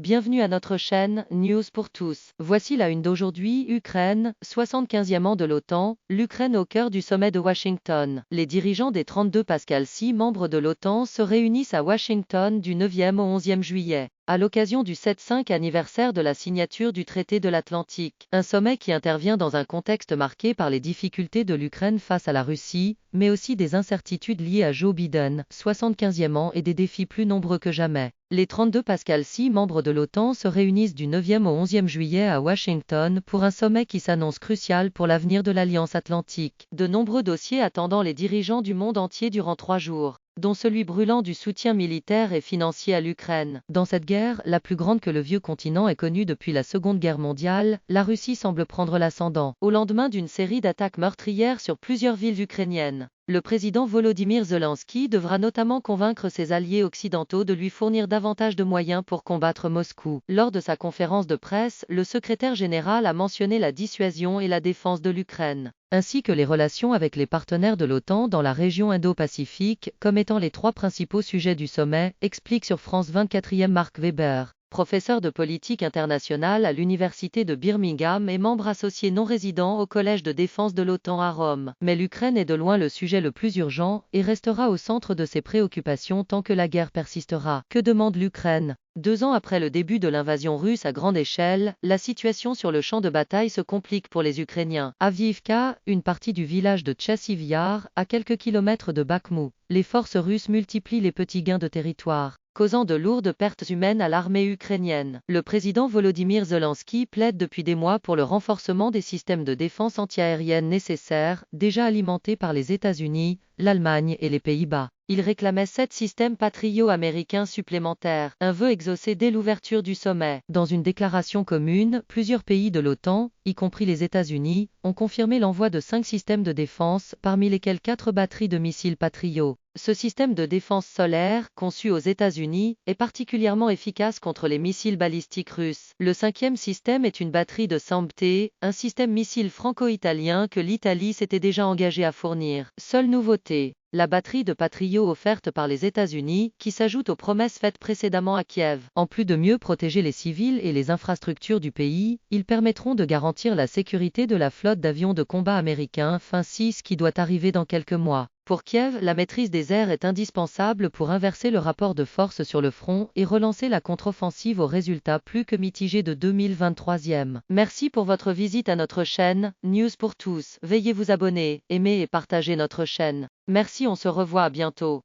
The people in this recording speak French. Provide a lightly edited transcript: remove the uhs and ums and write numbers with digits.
bienvenue à notre chaîne News pour tous. Voici la une d'aujourd'hui. Ukraine, 75e an de l'OTAN, l'Ukraine au cœur du sommet de Washington. Les dirigeants des 32 Pascal 6 membres de l'OTAN se réunissent à Washington du 9e au 11e juillet. À l'occasion du 7-5 anniversaire de la signature du traité de l'Atlantique. Un sommet qui intervient dans un contexte marqué par les difficultés de l'Ukraine face à la Russie, mais aussi des incertitudes liées à Joe Biden, 75e an et des défis plus nombreux que jamais. Les 32 Pascal 6 membres de l'OTAN se réunissent du 9e au 11e juillet à Washington pour un sommet qui s'annonce crucial pour l'avenir de l'Alliance Atlantique. De nombreux dossiers attendant les dirigeants du monde entier durant 3 jours, dont celui brûlant du soutien militaire et financier à l'Ukraine. Dans cette guerre, la plus grande que le vieux continent ait connue depuis la Seconde Guerre mondiale, la Russie semble prendre l'ascendant. Au lendemain d'une série d'attaques meurtrières sur plusieurs villes ukrainiennes, le président Volodymyr Zelensky devra notamment convaincre ses alliés occidentaux de lui fournir davantage de moyens pour combattre Moscou. Lors de sa conférence de presse, le secrétaire général a mentionné la dissuasion et la défense de l'Ukraine, ainsi que les relations avec les partenaires de l'OTAN dans la région Indo-Pacifique, comme étant les 3 principaux sujets du sommet, explique sur France 24e Mark Weber, professeur de politique internationale à l'université de Birmingham et membre associé non résident au collège de défense de l'OTAN à Rome. Mais l'Ukraine est de loin le sujet le plus urgent et restera au centre de ses préoccupations tant que la guerre persistera. Que demande l'Ukraine ? 2 ans après le début de l'invasion russe à grande échelle, la situation sur le champ de bataille se complique pour les Ukrainiens. Avdiivka, une partie du village de Tchassiv Yar, à quelques kilomètres de Bakhmout, les forces russes multiplient les petits gains de territoire, causant de lourdes pertes humaines à l'armée ukrainienne. Le président Volodymyr Zelensky plaide depuis des mois pour le renforcement des systèmes de défense antiaérienne nécessaires, déjà alimentés par les États-Unis, l'Allemagne et les Pays-Bas. Il réclamait 7 systèmes Patriot américains supplémentaires, un vœu exaucé dès l'ouverture du sommet. Dans une déclaration commune, plusieurs pays de l'OTAN, y compris les États-Unis, ont confirmé l'envoi de 5 systèmes de défense, parmi lesquels 4 batteries de missiles Patriot. Ce système de défense solaire, conçu aux États-Unis, est particulièrement efficace contre les missiles balistiques russes. Le 5e système est une batterie de SAMP-T, un système missile franco-italien que l'Italie s'était déjà engagée à fournir. Seule nouveauté, la batterie de Patriot offerte par les États-Unis, qui s'ajoute aux promesses faites précédemment à Kiev. En plus de mieux protéger les civils et les infrastructures du pays, ils permettront de garantir la sécurité de la flotte d'avions de combat américains fin 6 qui doit arriver dans quelques mois. Pour Kiev, la maîtrise des airs est indispensable pour inverser le rapport de force sur le front et relancer la contre-offensive aux résultats plus que mitigés de 2023e. Merci pour votre visite à notre chaîne, News pour tous. Veuillez vous abonner, aimer et partager notre chaîne. Merci, on se revoit à bientôt.